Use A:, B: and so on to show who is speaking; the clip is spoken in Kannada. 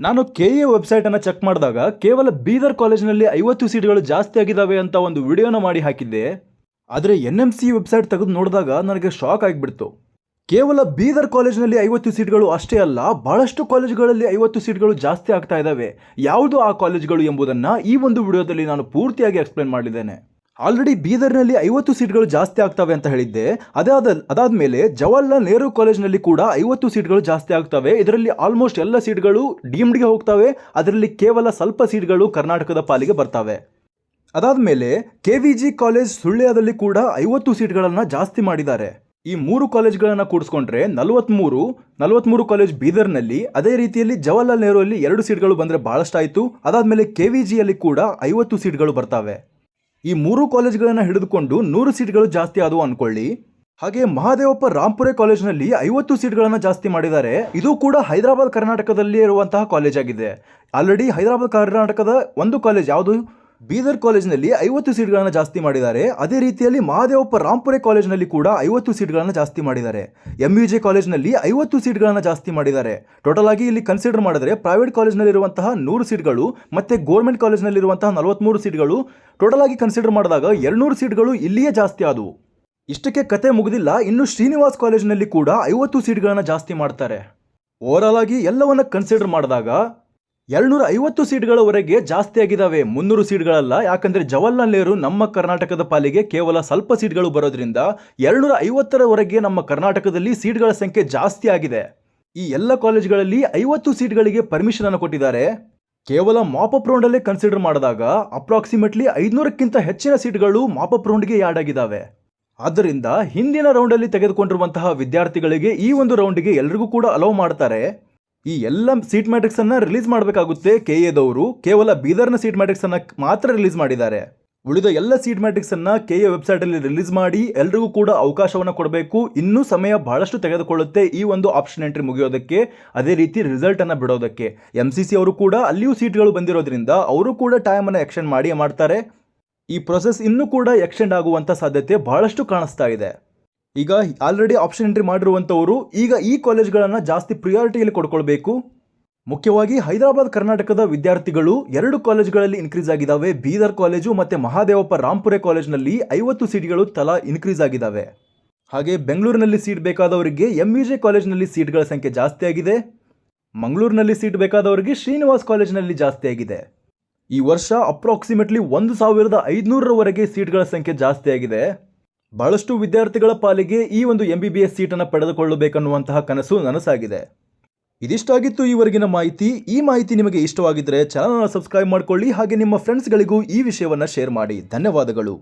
A: ನಾನು ಕೆಎ ವೆಬ್ಸೈಟ್ ಅನ್ನು ಚೆಕ್ ಮಾಡಿದಾಗ ಕೇವಲ ಬೀದರ್ ಕಾಲೇಜಿನಲ್ಲಿ 50 ಸೀಟ್ಗಳು ಜಾಸ್ತಿ ಆಗಿದ್ದಾವೆ ಅಂತ ಒಂದು ವಿಡಿಯೋನ ಮಾಡಿ ಹಾಕಿದ್ದೆ. ಆದರೆ NMC ವೆಬ್ಸೈಟ್ ತೆಗೆದು ನೋಡಿದಾಗ ನನಗೆ ಶಾಕ್ ಆಗಿಬಿಡ್ತು. ಕೇವಲ ಬೀದರ್ ಕಾಲೇಜಿನಲ್ಲಿ 50 ಸೀಟ್ಗಳು ಅಷ್ಟೇ ಅಲ್ಲ, ಬಹಳಷ್ಟು ಕಾಲೇಜುಗಳಲ್ಲಿ 50 ಸೀಟ್ಗಳು ಜಾಸ್ತಿ ಆಗ್ತಾ ಇದ್ದಾವೆ. ಯಾವುದು ಆ ಕಾಲೇಜುಗಳು ಎಂಬುದನ್ನು ಈ ಒಂದು ವಿಡಿಯೋದಲ್ಲಿ ನಾನು ಪೂರ್ತಿಯಾಗಿ ಎಕ್ಸ್ಪ್ಲೇನ್ ಮಾಡಿದ್ದೇನೆ. ಆಲ್ರೆಡಿ ಬೀದರ್ನಲ್ಲಿ 50 ಸೀಟ್ಗಳು ಜಾಸ್ತಿ ಆಗ್ತವೆ ಅಂತ ಹೇಳಿದ್ದೆ. ಅದಾದ್ಮೇಲೆ ಜವಾಹರ್ಲಾಲ್ ನೆಹರು ಕಾಲೇಜಿನಲ್ಲಿ ಕೂಡ 50 ಸೀಟ್ಗಳು ಜಾಸ್ತಿ ಆಗ್ತವೆ. ಇದರಲ್ಲಿ ಆಲ್ಮೋಸ್ಟ್ ಎಲ್ಲ ಸೀಟ್ಗಳು ಡೀಮ್ಡ್ಗೆ ಹೋಗ್ತವೆ. ಅದರಲ್ಲಿ ಕೇವಲ ಸ್ವಲ್ಪ ಸೀಟ್ಗಳು ಕರ್ನಾಟಕದ ಪಾಲಿಗೆ ಬರ್ತವೆ. ಅದಾದ್ಮೇಲೆ KVG ಕಾಲೇಜ್ ಸುಳ್ಯದಲ್ಲಿ ಕೂಡ 50 ಸೀಟ್ಗಳನ್ನು ಜಾಸ್ತಿ ಮಾಡಿದ್ದಾರೆ. ಈ 3 ಕಾಲೇಜ್ಗಳನ್ನು ಕೂಡಿಸ್ಕೊಂಡ್ರೆ 43 ಕಾಲೇಜ್ ಬೀದರ್ನಲ್ಲಿ. ಅದೇ ರೀತಿಯಲ್ಲಿ ಜವಾಹರ್ಲಾಲ್ ನೆಹರು ಅಲ್ಲಿ 2 ಸೀಟ್ಗಳು ಬಂದರೆ ಬಹಳಷ್ಟಾಯಿತು. ಅದಾದ್ಮೇಲೆ KVGಯಲ್ಲಿ ಕೂಡ 50 ಸೀಟ್ಗಳು ಬರ್ತವೆ. ಈ 3 ಕಾಲೇಜ್ಗಳನ್ನು ಹಿಡಿದುಕೊಂಡು 100 ಸೀಟ್ಗಳು ಜಾಸ್ತಿ ಆದವು ಅನ್ಕೊಳ್ಳಿ. ಹಾಗೆ ಮಹಾದೇವಪ್ಪ ರಾಂಪುರೆ ಕಾಲೇಜ್ನಲ್ಲಿ 50 ಸೀಟ್ಗಳನ್ನು ಜಾಸ್ತಿ ಮಾಡಿದ್ದಾರೆ. ಇದು ಕೂಡ ಹೈದರಾಬಾದ್ ಕರ್ನಾಟಕದಲ್ಲಿ ಇರುವಂತಹ ಕಾಲೇಜ್ ಆಗಿದೆ. ಆಲ್ರೆಡಿ ಹೈದರಾಬಾದ್ ಕರ್ನಾಟಕದ ಒಂದು ಕಾಲೇಜ್ ಯಾವುದು, ಬೀದರ್ ಕಾಲೇಜ್ನಲ್ಲಿ 50 ಸೀಟ್ಗಳನ್ನು ಜಾಸ್ತಿ ಮಾಡಿದ್ದಾರೆ. ಅದೇ ರೀತಿಯಲ್ಲಿ ಮಹಾದೇವಪ್ಪ ರಾಂಪುರೆ ಕಾಲೇಜ್ನಲ್ಲಿ ಕೂಡ 50 ಸೀಟ್ಗಳನ್ನು ಜಾಸ್ತಿ ಮಾಡಿದ್ದಾರೆ. MUJ ಕಾಲೇಜ್ನಲ್ಲಿ 50 ಸೀಟ್ಗಳನ್ನು ಜಾಸ್ತಿ ಮಾಡಿದ್ದಾರೆ. ಟೋಟಲ್ ಆಗಿ ಇಲ್ಲಿ ಕನ್ಸಿಡರ್ ಮಾಡಿದ್ರೆ ಪ್ರೈವೇಟ್ ಕಾಲೇಜ್ನಲ್ಲಿರುವಂತಹ 100 ಸೀಟ್ಗಳು ಮತ್ತೆ ಗೌರ್ಮೆಂಟ್ ಕಾಲೇಜ್ನಲ್ಲಿರುವಂತಹ 43 ಸೀಟ್ಗಳು ಟೋಟಲ್ ಆಗಿ ಕನ್ಸಿಡರ್ ಮಾಡಿದಾಗ 200 ಸೀಟ್ಗಳು ಇಲ್ಲಿಯೇ ಜಾಸ್ತಿ ಆದವು. ಇಷ್ಟಕ್ಕೆ ಕತೆ ಮುಗಿದಿಲ್ಲ, ಇನ್ನು ಶ್ರೀನಿವಾಸ್ ಕಾಲೇಜ್ನಲ್ಲಿ ಕೂಡ 50 ಸೀಟ್ಗಳನ್ನು ಜಾಸ್ತಿ ಮಾಡ್ತಾರೆ. ಓವರಾಲ್ ಆಗಿ ಎಲ್ಲವನ್ನ ಕನ್ಸಿಡರ್ ಮಾಡಿದಾಗ 250 ಸೀಟ್ಗಳವರೆಗೆ ಜಾಸ್ತಿ ಆಗಿದ್ದಾವೆ, 300 ಸೀಟ್ಗಳಲ್ಲ. ಯಾಕಂದರೆ ಜವಾಹರ್ಲಾಲ್ ನೆಹರು ನಮ್ಮ ಕರ್ನಾಟಕದ ಪಾಲಿಗೆ ಕೇವಲ ಸ್ವಲ್ಪ ಸೀಟ್ಗಳು ಬರೋದ್ರಿಂದ 250ರವರೆಗೆ ನಮ್ಮ ಕರ್ನಾಟಕದಲ್ಲಿ ಸೀಟ್ಗಳ ಸಂಖ್ಯೆ ಜಾಸ್ತಿ ಆಗಿದೆ. ಈ ಎಲ್ಲ ಕಾಲೇಜ್ಗಳಲ್ಲಿ 50 ಸೀಟ್ಗಳಿಗೆ ಪರ್ಮಿಷನ್ ಅನ್ನು ಕೊಟ್ಟಿದ್ದಾರೆ. ಕೇವಲ ಮಾಪಪ್ ರೌಂಡಲ್ಲೇ ಕನ್ಸಿಡರ್ ಮಾಡಿದಾಗ ಅಪ್ರಾಕ್ಸಿಮೇಟ್ಲಿ 500ಕ್ಕಿಂತ ಹೆಚ್ಚಿನ ಸೀಟ್ಗಳು ಮಾಪಪ್ ರೌಂಡ್ಗೆ ಆ್ಯಡ್ ಆಗಿದ್ದಾವೆ. ಆದ್ದರಿಂದ ಹಿಂದಿನ ರೌಂಡಲ್ಲಿ ತೆಗೆದುಕೊಂಡಿರುವಂತಹ ವಿದ್ಯಾರ್ಥಿಗಳಿಗೆ ಈ ಒಂದು ರೌಂಡಿಗೆ ಎಲ್ರಿಗೂ ಕೂಡ ಅಲೌ ಮಾಡ್ತಾರೆ. ಈ ಎಲ್ಲ ಸೀಟ್ ಮ್ಯಾಟ್ರಿಕ್ಸ್ ಅನ್ನ ರಿಲೀಸ್ ಮಾಡಬೇಕಾಗುತ್ತೆ. KAದವರು ಕೇವಲ ಬೀದರ್ನ ಸೀಟ್ ಮ್ಯಾಟ್ರಿಕ್ಸ್ ಅನ್ನ ಮಾತ್ರ ರಿಲೀಸ್ ಮಾಡಿದ್ದಾರೆ. ಉಳಿದ ಎಲ್ಲ ಸೀಟ್ ಮ್ಯಾಟ್ರಿಕ್ಸ್ ಅನ್ನ KA ವೆಬ್ಸೈಟ್ ಅಲ್ಲಿ ರಿಲೀಸ್ ಮಾಡಿ ಎಲ್ರಿಗೂ ಕೂಡ ಅವಕಾಶವನ್ನು ಕೊಡಬೇಕು. ಇನ್ನೂ ಸಮಯ ಬಹಳಷ್ಟು ತೆಗೆದುಕೊಳ್ಳುತ್ತೆ ಈ ಒಂದು ಆಪ್ಷನ್ ಎಂಟ್ರಿ ಮುಗಿಯೋದಕ್ಕೆ, ಅದೇ ರೀತಿ ರಿಸಲ್ಟ್ ಅನ್ನ ಬಿಡೋದಕ್ಕೆ. MCC ಅವರು ಕೂಡ ಅಲ್ಲಿಯೂ ಸೀಟ್ಗಳು ಬಂದಿರೋದ್ರಿಂದ ಅವರು ಕೂಡ ಟೈಮ್ ಅನ್ನ ಎಕ್ಸ್ಟೆಂಡ್ ಮಾಡ್ತಾರೆ. ಈ ಪ್ರೊಸೆಸ್ ಇನ್ನೂ ಕೂಡ ಎಕ್ಸ್ಟೆಂಡ್ ಆಗುವಂತ ಸಾಧ್ಯತೆ ಬಹಳಷ್ಟು ಕಾಣಿಸ್ತಾ ಇದೆ. ಈಗ ಆಲ್ರೆಡಿ ಆಪ್ಷನ್ ಎಂಟ್ರಿ ಮಾಡಿರುವಂಥವರು ಈಗ ಈ ಕಾಲೇಜ್ಗಳನ್ನು ಜಾಸ್ತಿ ಪ್ರಿಯಾರಿಟಿಯಲ್ಲಿ ಕೊಡ್ಕೊಳ್ಬೇಕು. ಮುಖ್ಯವಾಗಿ ಹೈದರಾಬಾದ್ ಕರ್ನಾಟಕದ ವಿದ್ಯಾರ್ಥಿಗಳು 2 ಕಾಲೇಜ್ಗಳಲ್ಲಿ ಇನ್ಕ್ರೀಸ್ ಆಗಿದ್ದಾವೆ. ಬೀದರ್ ಕಾಲೇಜು ಮತ್ತು ಮಹಾದೇವಪ್ಪ ರಾಂಪುರೆ ಕಾಲೇಜ್ನಲ್ಲಿ 50 ಸೀಟ್ಗಳು ತಲಾ ಇನ್ಕ್ರೀಸ್ ಆಗಿದ್ದಾವೆ. ಹಾಗೆ ಬೆಂಗಳೂರಿನಲ್ಲಿ ಸೀಟ್ ಬೇಕಾದವರಿಗೆ MUJ ಕಾಲೇಜ್ನಲ್ಲಿ ಸೀಟ್ಗಳ ಸಂಖ್ಯೆ ಜಾಸ್ತಿ ಆಗಿದೆ. ಮಂಗಳೂರಿನಲ್ಲಿ ಸೀಟ್ ಬೇಕಾದವರಿಗೆ ಶ್ರೀನಿವಾಸ್ ಕಾಲೇಜ್ನಲ್ಲಿ ಜಾಸ್ತಿ ಆಗಿದೆ. ಈ ವರ್ಷ ಅಪ್ರಾಕ್ಸಿಮೇಟ್ಲಿ 1500ರವರೆಗೆ ಸೀಟ್ಗಳ ಸಂಖ್ಯೆ ಜಾಸ್ತಿ ಆಗಿದೆ. ಬಹಳಷ್ಟು ವಿದ್ಯಾರ್ಥಿಗಳ ಪಾಲಿಗೆ ಈ ಒಂದು MBBS ಸೀಟನ್ನು ಪಡೆದುಕೊಳ್ಳಬೇಕನ್ನುವಂತಹ ಕನಸು ನನಸಾಗಿದೆ. ಇದಿಷ್ಟಾಗಿತ್ತು ಈವರೆಗಿನ ಮಾಹಿತಿ. ಈ ಮಾಹಿತಿ ನಿಮಗೆ ಇಷ್ಟವಾಗಿದ್ದರೆ ಚಾನಲ್ನ ಸಬ್ಸ್ಕ್ರೈಬ್ ಮಾಡಿಕೊಳ್ಳಿ. ಹಾಗೆ ನಿಮ್ಮ ಫ್ರೆಂಡ್ಸ್ಗಳಿಗೂ ಈ ವಿಷಯವನ್ನು ಶೇರ್ ಮಾಡಿ. ಧನ್ಯವಾದಗಳು.